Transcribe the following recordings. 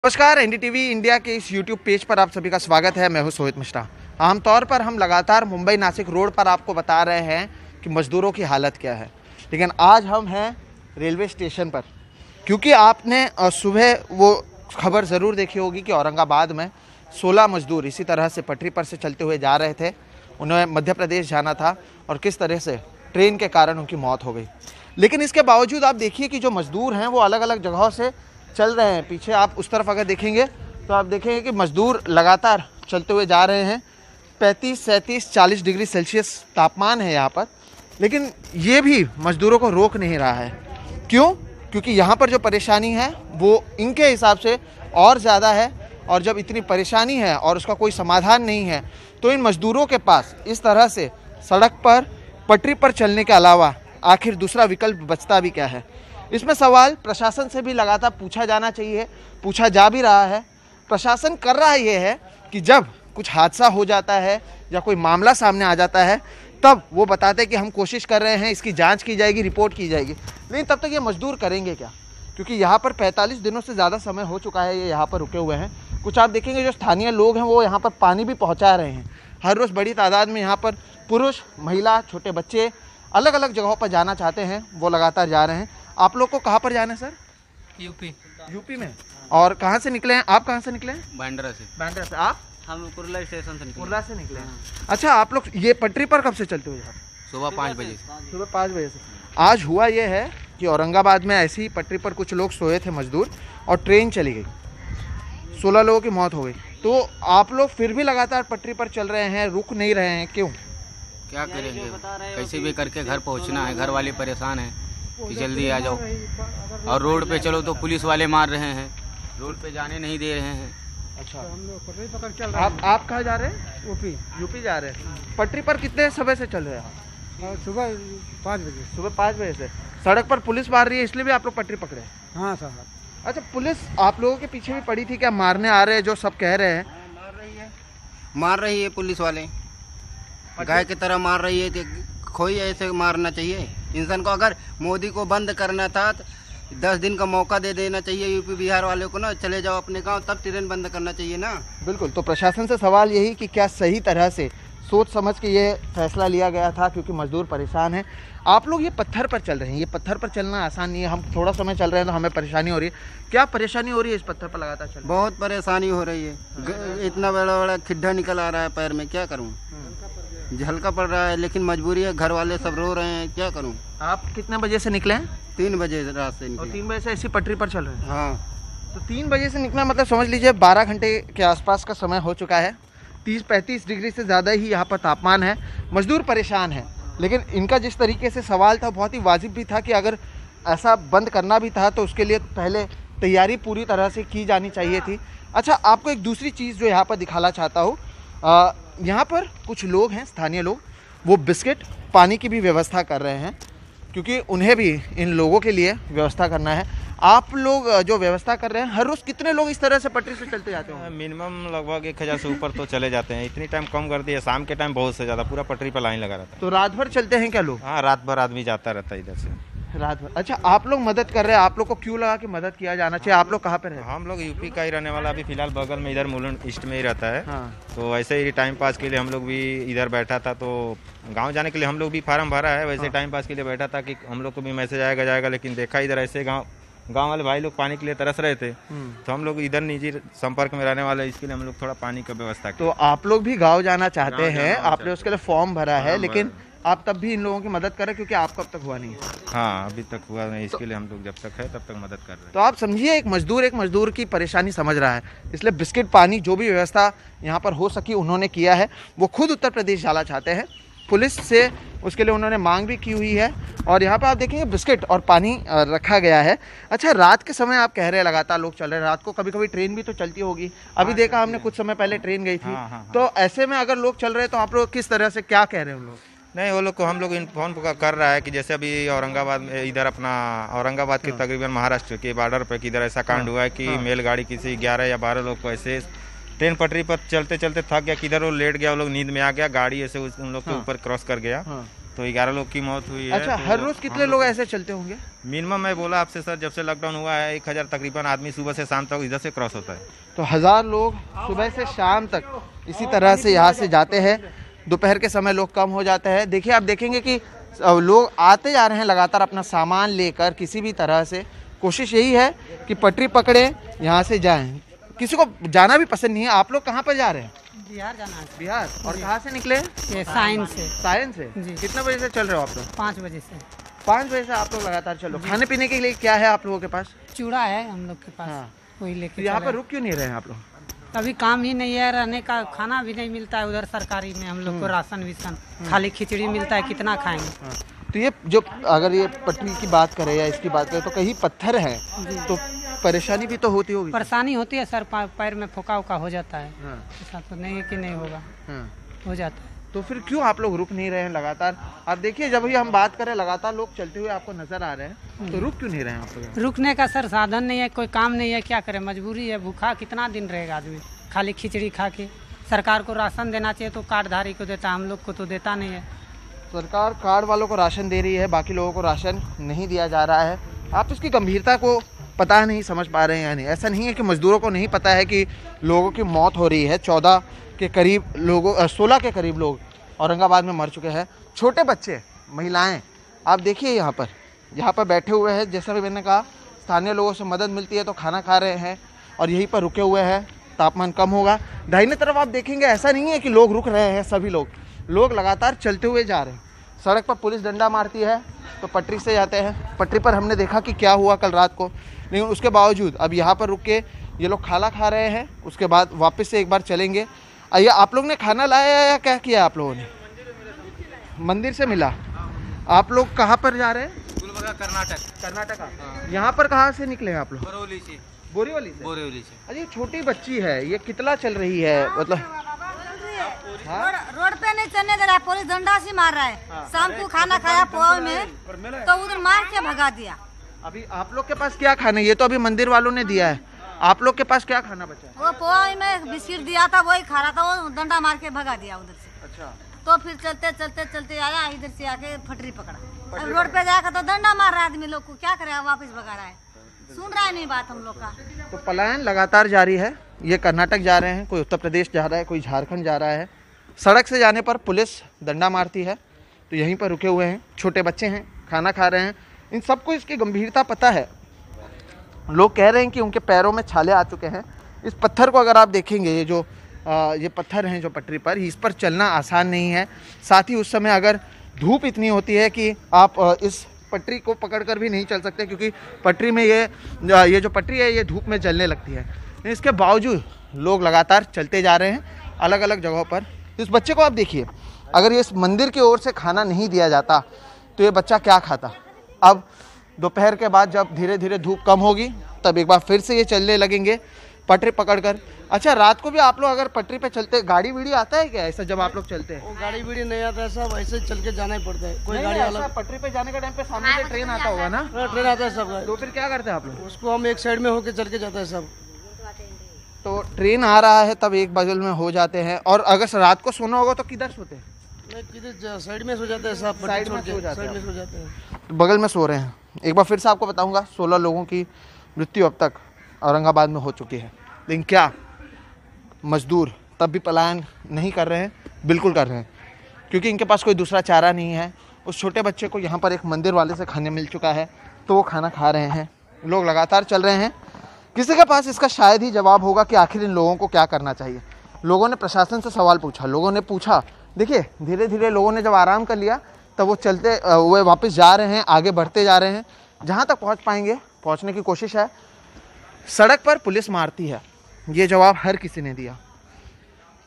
नमस्कार, NDTV India के इस यूट्यूब पेज पर आप सभी का स्वागत है। मैं हूं सोहित मिश्रा। आमतौर पर हम लगातार मुंबई नासिक रोड पर आपको बता रहे हैं कि मज़दूरों की हालत क्या है, लेकिन आज हम हैं रेलवे स्टेशन पर, क्योंकि आपने सुबह वो खबर ज़रूर देखी होगी कि औरंगाबाद में 16 मज़दूर इसी तरह से पटरी पर से चलते हुए जा रहे थे। उन्हें मध्य प्रदेश जाना था और किस तरह से ट्रेन के कारण उनकी मौत हो गई। लेकिन इसके बावजूद आप देखिए कि जो मज़दूर हैं वो अलग अलग जगहों से चल रहे हैं। पीछे आप उस तरफ अगर देखेंगे तो आप देखेंगे कि मज़दूर लगातार चलते हुए जा रहे हैं। 35, 37, 40 डिग्री सेल्सियस तापमान है यहाँ पर, लेकिन ये भी मज़दूरों को रोक नहीं रहा है। क्यों? क्योंकि यहाँ पर जो परेशानी है वो इनके हिसाब से और ज़्यादा है, और जब इतनी परेशानी है और उसका कोई समाधान नहीं है तो इन मज़दूरों के पास इस तरह से सड़क पर पटरी पर चलने के अलावा आखिर दूसरा विकल्प बचता भी क्या है। इसमें सवाल प्रशासन से भी लगातार पूछा जाना चाहिए, पूछा जा भी रहा है। प्रशासन कर रहा ये है कि जब कुछ हादसा हो जाता है या कोई मामला सामने आ जाता है तब वो बताते हैं कि हम कोशिश कर रहे हैं, इसकी जांच की जाएगी, रिपोर्ट की जाएगी। लेकिन तब तक ये मज़दूर करेंगे क्या? क्योंकि यहाँ पर 45 दिनों से ज़्यादा समय हो चुका है ये यहाँ पर रुके हुए हैं। कुछ आप देखेंगे जो स्थानीय लोग हैं वो यहाँ पर पानी भी पहुँचा रहे हैं। हर रोज़ बड़ी तादाद में यहाँ पर पुरुष, महिला, छोटे बच्चे अलग अलग जगहों पर जाना चाहते हैं, वो लगातार जा रहे हैं। आप लोग को कहाँ पर जाना है सर? यूपी में। और कहाँ से निकले हैं आप? कहाँ से निकले हैं? बांद्रा से। बांद्रा से। आप? हम कुर्ला स्टेशन से निकले। कुर्ला से निकले हैं। अच्छा, आप लोग ये पटरी पर कब से चलते हुए जा रहे हैं? सुबह 5 बजे से। सुबह 5 बजे से। आज हुआ ये है कि औरंगाबाद में ऐसी पटरी पर कुछ लोग सोए थे मजदूर, और ट्रेन चली गई, 16 लोगों की मौत हो गई। तो आप लोग फिर भी लगातार पटरी पर चल रहे हैं, रुक नहीं रहे हैं, क्यों? क्या करेंगे, कैसे भी करके घर पहुंचना है। घर वाले परेशान हैं कि जल्दी आ जाओ, और रोड पे चलो तो पुलिस वाले मार रहे हैं, रोड पे जाने नहीं दे रहे हैं। अच्छा, हम लोग पटरी पकड़ चल रहे हैं। आप कहाँ जा रहे हैं? यूपी जा रहे हैं। पटरी पर कितने समय से चल रहे हैं आप? सुबह 5 बजे। सुबह 5 बजे से। सड़क पर पुलिस मार रही है, इसलिए भी आप लोग पटरी पकड़े? हाँ साहब। अच्छा, पुलिस आप लोगों के पीछे भी पड़ी थी क्या? मारने आ रहे हैं जो सब कह रहे हैं? मार रही है पुलिस वाले, गाय की तरह मार रही है। कोई ऐसे मारना चाहिए इंसान को। अगर मोदी को बंद करना था तो 10 दिन का मौका दे देना चाहिए यूपी बिहार वाले को ना, चले जाओ अपने गांव, तब ट्रेन बंद करना चाहिए ना। बिल्कुल। तो प्रशासन से सवाल यही कि क्या सही तरह से सोच समझ के ये फैसला लिया गया था, क्योंकि मजदूर परेशान हैं। आप लोग ये पत्थर पर चल रहे हैं, ये पत्थर पर चलना आसान नहीं है। हम थोड़ा समय चल रहे हैं तो हमें परेशानी हो रही है। क्या परेशानी हो रही है इस पत्थर पर लगातार चल? बहुत परेशानी हो रही है। इतना बड़ा बड़ा खड्डा निकल आ रहा है पैर में, क्या करूँ। हल्का पड़ रहा है, लेकिन मजबूरी है, घर वाले सब रो रहे हैं, क्या करूं। आप कितने बजे से निकले हैं? 3 बजे रात से निकले। और 3 बजे से इसी पटरी पर चल रहे हैं? हाँ। तो 3 बजे से निकला मतलब समझ लीजिए 12 घंटे के आसपास का समय हो चुका है। 30-35 डिग्री से ज़्यादा ही यहाँ पर तापमान है। मजदूर परेशान है, लेकिन इनका जिस तरीके से सवाल था बहुत ही वाजिब भी था कि अगर ऐसा बंद करना भी था तो उसके लिए पहले तैयारी पूरी तरह से की जानी चाहिए थी। अच्छा, आपको एक दूसरी चीज़ जो यहाँ पर दिखाना चाहता हूँ, यहाँ पर कुछ लोग हैं, स्थानीय लोग, वो बिस्किट, पानी की भी व्यवस्था कर रहे हैं, क्योंकि उन्हें भी इन लोगों के लिए व्यवस्था करना है। आप लोग जो व्यवस्था कर रहे हैं, हर रोज़ कितने लोग इस तरह से पटरी से चलते जाते हैं? मिनिमम लगभग 1000 से ऊपर तो चले जाते हैं। इतनी टाइम कम कर दिया, शाम के टाइम बहुत से ज़्यादा पूरा पटरी पर लाइन लगा रहता है। तो रात भर चलते हैं क्या लोग? हाँ, रात भर आदमी जाता रहता है इधर से, रात भर। अच्छा, आप लोग मदद कर रहे हैं, आप लोग को क्यों लगा कि मदद किया जाना चाहिए? आप लोग कहाँ पर हैं? हम लोग यूपी का ही रहने वाला, अभी फिलहाल बगल में इधर मुलुंड ईस्ट में ही रहता है। हाँ। तो ऐसे ही टाइम पास के लिए हम लोग भी इधर बैठा था, तो गांव जाने के लिए हम लोग भी फार्म भरा है, वैसे टाइम पास के लिए बैठा था कि हम लोग को भी मैसेज आएगा जाएगा। लेकिन देखा इधर ऐसे गांव वाले भाई लोग पानी के लिए तरस रहे थे, तो हम लोग इधर निजी संपर्क में रहने वाले, इसके लिए हम लोग थोड़ा पानी का व्यवस्था किया। तो आप लोग भी गाँव जाना चाहते हैं, आपने उसके लिए फॉर्म भरा है, लेकिन आप तब भी इन लोगों की मदद करें, क्योंकि आपको अब तक हुआ नहीं है। हाँ, अभी तक हुआ नहीं, इसके लिए हम लोग जब तक है तब तक मदद कर रहे हैं। तो आप समझिए, एक मजदूर की परेशानी समझ रहा है, इसलिए बिस्किट, पानी, जो भी व्यवस्था यहाँ पर हो सकी उन्होंने किया है। वो खुद उत्तर प्रदेश जाना चाहते हैं, पुलिस से उसके लिए उन्होंने मांग भी की हुई है, और यहाँ पर आप देखेंगे बिस्किट और पानी रखा गया है। अच्छा, रात के समय आप कह रहे हैं लगातार लोग चल रहे हैं, रात को कभी कभी ट्रेन भी तो चलती होगी। अभी देखा हमने कुछ समय पहले ट्रेन गई थी। तो ऐसे में अगर लोग चल रहे हैं तो आप लोग किस तरह से क्या कह रहे हैं उन लोग? नहीं, वो लोग को हम लोग फोन कर रहा है कि जैसे अभी औरंगाबाद में, इधर अपना औरंगाबाद के तकरीबन महाराष्ट्र के बॉर्डर पे किधर ऐसा कांड हुआ है कि मेलगाड़ी किसी 11 या 12 लोग को ऐसे ट्रेन पटरी पर चलते चलते थक गया, किधर वो लेट गया, वो लोग नींद में आ गया, गाड़ी ऐसे उन लोग के ऊपर क्रॉस कर गया। तो 11 लोग की मौत हुई है। अच्छा, तो हर रोज कितने लोग ऐसे चलते होंगे? मिनिमम मैं बोला आपसे सर, जब से लॉकडाउन हुआ है 1000 तकरीबन आदमी सुबह से शाम तक इधर से क्रॉस होता है। तो 1000 लोग सुबह से शाम तक इसी तरह से यहाँ से जाते हैं। दोपहर के समय लोग कम हो जाते हैं। देखिए, आप देखेंगे कि लोग आते जा रहे हैं लगातार अपना सामान लेकर। किसी भी तरह से कोशिश यही है कि पटरी पकड़े, यहाँ से जाएं। किसी को जाना भी पसंद नहीं है। आप लोग कहाँ पर जा रहे हैं? बिहार जाना है। बिहार। और कहाँ से निकले? ये साइंस से। सायन से। जी। कितने बजे से चल रहे हो आप लोग? 5 बजे से। 5 बजे से आप लोग लगातार चल रहे हो। खाने पीने के लिए क्या है आप लोगों के पास? चूड़ा है हम लोग के पास। हाँ। वही लेके तो यहाँ चले। पर रुक क्यों नहीं रहे हैं आप लोग? अभी काम ही नहीं है, रहने का खाना भी नहीं मिलता है उधर सरकारी में। हम लोग को राशन विशन खाली खिचड़ी मिलता है, कितना खाएंगे। हाँ। तो ये जो अगर ये पटरी की बात करें या इसकी बात करें तो कहीं पत्थर है तो परेशानी भी तो होती होगी। परेशानी होती है सर, पैर में फोका उका हो जाता है। हाँ। ऐसा तो नहीं है कि नहीं होगा, हाँ। हो जाता है। तो फिर क्यों आप लोग रुक नहीं रहे हैं लगातार? आप देखिए, जब भी हम बात करें लगातार लोग चलते हुए आपको नजर आ रहे हैं, तो रुक क्यों नहीं रहे हैं आप लोग? रुकने का सर साधन नहीं है, कोई काम नहीं है, क्या करें, मजबूरी है। भूखा कितना दिन रहेगा आदमी खाली खिचड़ी खा के? सरकार को राशन देना चाहिए तो कार्डधारी को देता, हम लोग को तो देता नहीं है। सरकार कार्ड वालों को राशन दे रही है, बाकी लोगों को राशन नहीं दिया जा रहा है। आप इसकी गंभीरता को पता नहीं समझ पा रहे हैं या नहीं? ऐसा नहीं है कि मजदूरों को नहीं पता है कि लोगों की मौत हो रही है। 14 के करीब लोगों 16 के करीब लोग औरंगाबाद में मर चुके हैं। छोटे बच्चे, महिलाएं, आप देखिए यहाँ पर बैठे हुए हैं। जैसा भी मैंने कहा, स्थानीय लोगों से मदद मिलती है तो खाना खा रहे हैं और यहीं पर रुके हुए हैं। तापमान कम होगा। दाहिने तरफ आप देखेंगे, ऐसा नहीं है कि लोग रुक रहे हैं। सभी लोग लगातार चलते हुए जा रहे हैं। सड़क पर पुलिस डंडा मारती है तो पटरी से जाते हैं। पटरी पर हमने देखा कि क्या हुआ कल रात को, लेकिन उसके बावजूद अब यहाँ पर रुक के ये लोग खाना खा रहे हैं। उसके बाद वापस से एक बार चलेंगे। आइए, आप लोग ने खाना लाया या क्या किया आप लोगों ने? मंदिर से मिला। आप लोग कहाँ पर जा रहे हैं? कर्नाटक। यहाँ पर कहाँ से निकले हैं आप लोग? बोरीवली से। अरे छोटी बच्ची है, ये कितना चल रही है? मतलब रोड पे नहीं चलने दे रहा है, पुलिस डंडा से मार रहा है। शाम को खाना खाया पोहा में तो उधर मार के भगा दिया। अभी आप लोग के पास क्या खाना है? ये तो अभी मंदिर वालों ने दिया है। आप लोग के पास क्या खाना बचा है? वो पोहा में बिस्किट दिया था, वही खा रहा था। वो डंडा मार के भगा दिया उधर से। अच्छा। तो फिर चलते आया, इधर से आके पटरी पकड़ा। अब रोड पे जाकर तो डंडा मार रहा है आदमी लोग को, क्या करे, वापस भगा रहा है। सुन रहा है नहीं बात हम लोग का। तो पलायन लगातार जारी है। ये कर्नाटक जा रहे हैं, कोई उत्तर प्रदेश जा रहा है, कोई झारखंड जा रहा है। सड़क से जाने पर पुलिस डंडा मारती है तो यहीं पर रुके हुए हैं। छोटे बच्चे हैं, खाना खा रहे हैं। इन सबको इसकी गंभीरता पता है। लोग कह रहे हैं कि उनके पैरों में छाले आ चुके हैं। इस पत्थर को अगर आप देखेंगे, ये पत्थर हैं जो पटरी पर, इस पर चलना आसान नहीं है। साथ ही उस समय अगर धूप इतनी होती है कि आप इस पटरी को पकड़कर भी नहीं चल सकते, क्योंकि पटरी में ये जो पटरी है ये धूप में जलने लगती है। इसके बावजूद लोग लगातार चलते जा रहे हैं अलग अलग जगहों पर। इस बच्चे को आप देखिए, अगर ये इस मंदिर की ओर से खाना नहीं दिया जाता तो ये बच्चा क्या खाता? अब दोपहर के बाद जब धीरे धीरे धूप कम होगी तब एक बार फिर से ये चलने लगेंगे पटरी पकड़कर। अच्छा, रात को भी आप लोग अगर पटरी पे चलते, गाड़ी वीड़ी आता है क्या ऐसा जब आप लोग चलते हैं? वो गाड़ी बीड़ी नहीं आता है, सब ऐसे ही चल के जाना ही पड़ता है। कोई नहीं, गाड़ी ऐसा वाला पटरी पे जाने के टाइम पे सामने से ट्रेन आता होगा ना, ट्रेन आता है सब, तो फिर क्या करते हैं आप लोग? उसको हम एक साइड में होके चल के जाता है सब। तो ट्रेन आ रहा है तब एक बगल में हो जाते हैं। और अगर रात को सोना होगा तो किधर सोते हैं? नहीं, किधर साइड में सो जाते हैं सब, साइड में छोड़ सो के जाते साइड हैं। में सो जाते हैं। तो बगल में सो रहे हैं। एक बार फिर से आपको बताऊंगा, 16 लोगों की मृत्यु अब तक औरंगाबाद में हो चुकी है। लेकिन क्या मजदूर तब भी पलायन नहीं कर रहे हैं? बिल्कुल कर रहे हैं, क्योंकि इनके पास कोई दूसरा चारा नहीं है। उस छोटे बच्चे को यहाँ पर एक मंदिर वाले से खाने मिल चुका है तो वो खाना खा रहे हैं। लोग लगातार चल रहे हैं। किसी के पास इसका शायद ही जवाब होगा कि आखिर इन लोगों को क्या करना चाहिए। लोगों ने प्रशासन से सवाल पूछा, लोगों ने पूछा। देखिए, धीरे धीरे लोगों ने जब आराम कर लिया तब वो वापस जा रहे हैं, आगे बढ़ते जा रहे हैं। जहाँ तक पहुँच पाएंगे पहुँचने की कोशिश है। सड़क पर पुलिस मारती है, ये जवाब हर किसी ने दिया।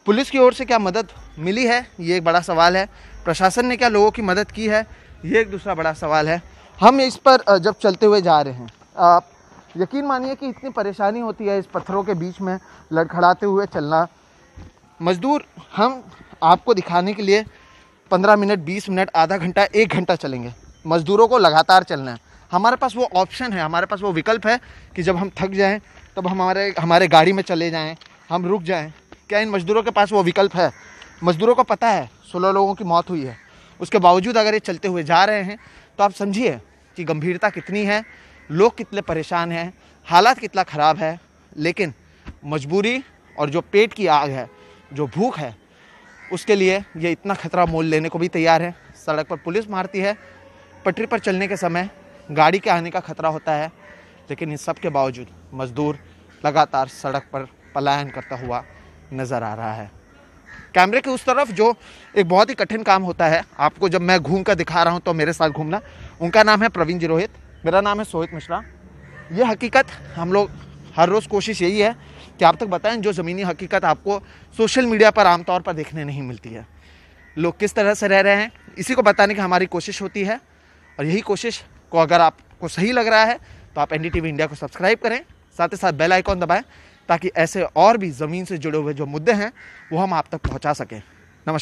पुलिस की ओर से क्या मदद मिली है, ये एक बड़ा सवाल है। प्रशासन ने क्या लोगों की मदद की है, ये एक दूसरा बड़ा सवाल है। हम इस पर जब चलते हुए जा रहे हैं, आप यकीन मानिए कि इतनी परेशानी होती है इस पत्थरों के बीच में लड़खड़ाते हुए चलना। मजदूर हम आपको दिखाने के लिए 15 मिनट, 20 मिनट, आधा घंटा, 1 घंटा चलेंगे। मजदूरों को लगातार चलना है। हमारे पास वो ऑप्शन है, हमारे पास वो विकल्प है कि जब हम थक जाएं तब हमारे गाड़ी में चले जाएं, हम रुक जाएं। क्या इन मजदूरों के पास वो विकल्प है? मजदूरों को पता है 16 लोगों की मौत हुई है। उसके बावजूद अगर ये चलते हुए जा रहे हैं तो आप समझिए कि गंभीरता कितनी है, लोग कितने परेशान हैं, हालात कितना ख़राब है। लेकिन मजबूरी और जो पेट की आग है, जो भूख है, उसके लिए ये इतना खतरा मोल लेने को भी तैयार है। सड़क पर पुलिस मारती है, पटरी पर चलने के समय गाड़ी के आने का खतरा होता है, लेकिन इन सब के बावजूद मजदूर लगातार सड़क पर पलायन करता हुआ नज़र आ रहा है। कैमरे के उस तरफ जो एक बहुत ही कठिन काम होता है, आपको जब मैं घूम कर दिखा रहा हूँ तो मेरे साथ घूमना। उनका नाम है प्रवीण जी रोहित, मेरा नाम है सोहित मिश्रा। ये हकीकत हम लोग हर रोज़ कोशिश यही है कि आप तक बताएं जो ज़मीनी हकीकत आपको सोशल मीडिया पर आमतौर पर देखने नहीं मिलती है। लोग किस तरह से रह रहे हैं, इसी को बताने की हमारी कोशिश होती है। और यही कोशिश को अगर आपको सही लग रहा है तो आप NDTV इंडिया को सब्सक्राइब करें, साथ ही साथ बेल आइकॉन दबाएं, ताकि ऐसे और भी ज़मीन से जुड़े हुए जो मुद्दे हैं वो हम आप तक पहुंचा सकें। नमस्कार।